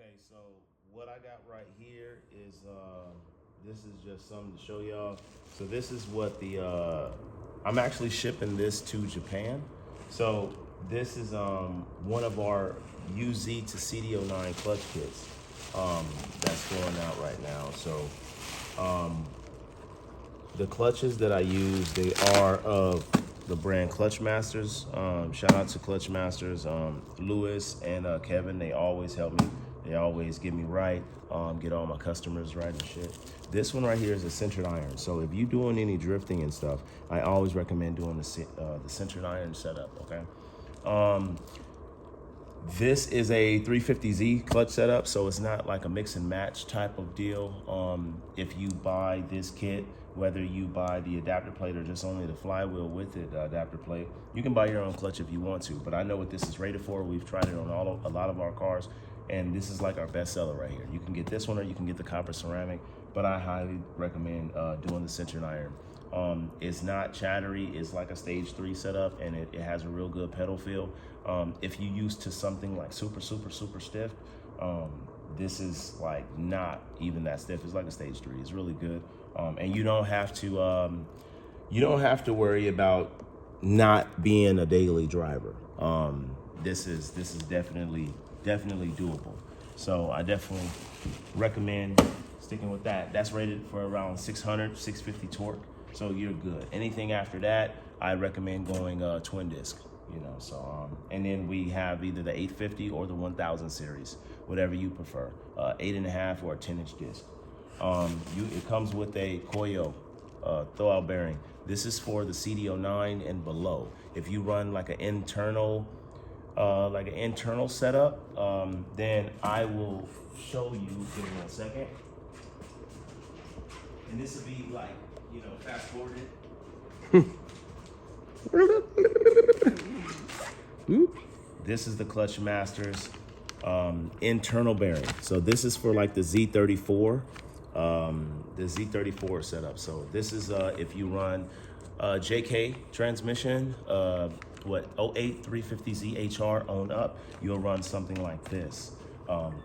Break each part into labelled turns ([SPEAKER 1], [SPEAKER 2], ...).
[SPEAKER 1] Okay, so what I got right here is this is just something to show y'all. So this is what the I'm actually shipping this to Japan. So this is one of our UZ to CD09 clutch kits that's going out right now. So the clutches that I use, they are of the brand Clutch Masters. Shout out to Clutch Masters, Lewis and Kevin. They always help me. They always get me right, get all my customers right and shit. This one right here is a centered iron. So if you're doing any drifting and stuff, I always recommend doing the centered iron setup, okay? This is a 350Z clutch setup, so it's not like a mix and match type of deal. If you buy this kit, whether you buy the adapter plate or just only the flywheel with it, the adapter plate, you can buy your own clutch if you want to, but I know what this is rated for. We've tried it on a lot of our cars, and this is like our best seller right here. You can get this one or you can get the copper ceramic, but I highly recommend doing the centered iron. It's not chattery, it's like a stage 3 setup, and it has a real good pedal feel. If you used to something like super stiff, this is like not even that stiff. It's like a stage 3. It's really good, and you don't have to worry about not being a daily driver. This is definitely doable. So I definitely recommend sticking with that. That's rated for around 600, 650 torque. So you're good. Anything after that, I recommend going twin disc, you know. So and then we have either the 850 or the 1000 series, whatever you prefer, 8.5 or a 10-inch disc. It comes with a Koyo throwout bearing. This is for the CD09 and below. If you run like an internal setup, then I will show you. Give me 1 second. And this will be like, you know, fast forwarded. This is the Clutch Masters internal bearing. So this is for like the Z34, the Z34 setup. So this is if you run JK transmission, what 08 350Z HR on up, you'll run something like this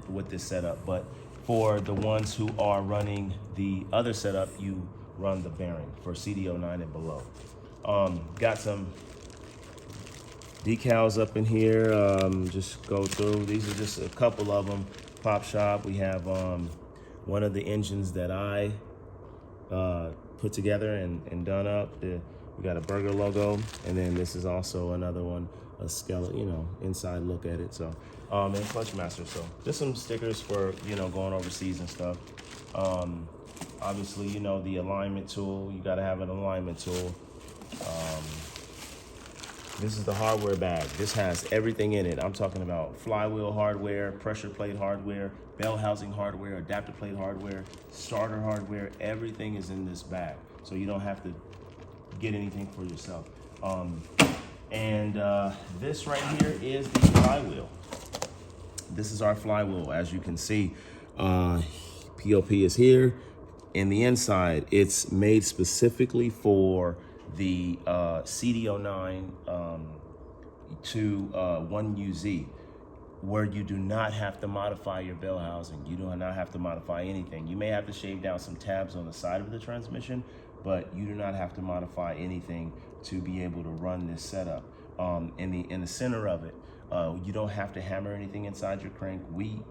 [SPEAKER 1] with this setup. But for the ones who are running the other setup, you run the bearing for CD09 and below. Got some decals up in here. Just go through. These are just a couple of them. Pop Shop. We have one of the engines that I put together and done up. We got a burger logo, and then this is also another one, a skeleton, you know, inside look at it. So, and Clutch Master. So just some stickers for, you know, going overseas and stuff. Obviously, you know, the alignment tool. You got to have an alignment tool. This is the hardware bag. This has everything in it. I'm talking about flywheel hardware, pressure plate hardware, bell housing hardware, adapter plate hardware, starter hardware. Everything is in this bag, so you don't have to get anything for yourself. This right here is the flywheel. This is our flywheel. As you can see, POP is here. In the inside, it's made specifically for the CD09 to 1UZ, where you do not have to modify your bell housing. You do not have to modify anything. You may have to shave down some tabs on the side of the transmission, but you do not have to modify anything to be able to run this setup. In the center of it, you don't have to hammer anything inside your crank. We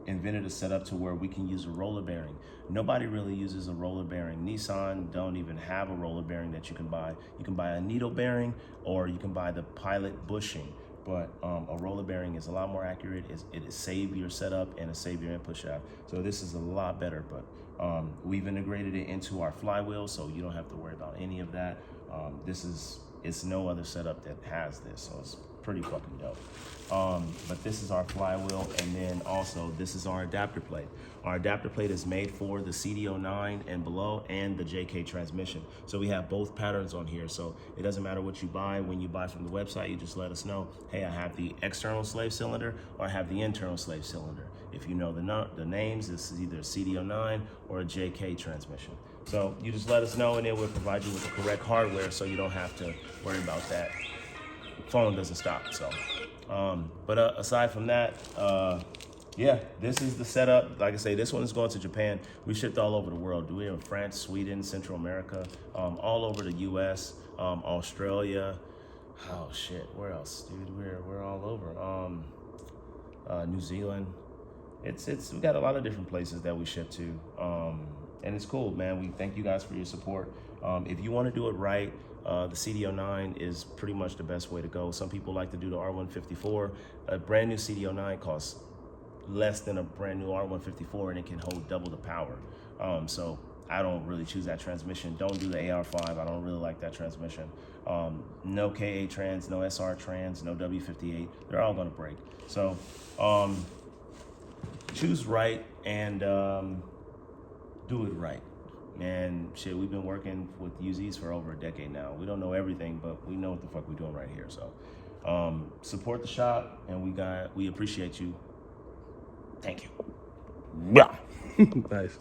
[SPEAKER 1] invented a setup to where we can use a roller bearing. Nobody really uses a roller bearing. Nissan don't even have a roller bearing that you can buy. You can buy a needle bearing, or you can buy the Pilot bushing. But a roller bearing is a lot more accurate. It save your setup and it save your input shaft. So this is a lot better, but we've integrated it into our flywheel, so you don't have to worry about any of that. It's no other setup that has this, so it's pretty fucking dope. But this is our flywheel, and then also this is our adapter plate. Our adapter plate is made for the CD09 and below and the JK transmission. So we have both patterns on here, so it doesn't matter what you buy. When you buy from the website, you just let us know, hey, I have the external slave cylinder or I have the internal slave cylinder. If you know the names, this is either a CD09 or a JK transmission. So you just let us know, and then we'll provide you with the correct hardware so you don't have to worry about that. Phone doesn't stop. So but aside from that, Yeah, this is the setup. Like I say, this one is going to Japan. We shipped all over the world. We're in France, Sweden, Central America, all over the U.S., Australia. Oh shit, where else, dude? We're all over. New Zealand. It's we got a lot of different places that we ship to, and it's cool, man. We thank you guys for your support. If you want to do it right, the CDO9 is pretty much the best way to go. Some people like to do the R154. A brand new CDO9 costs less than a brand new R154, and it can hold double the power. So I don't really choose that transmission. Don't do the AR5. I don't really like that transmission. No KA trans, no SR trans, no W58. They're all gonna break. So choose right and do it right. And shit, we've been working with UZs for over a decade now. We don't know everything, but we know what the fuck we're doing right here. So support the shop, and we appreciate you. Thank you.
[SPEAKER 2] Yeah. Nice.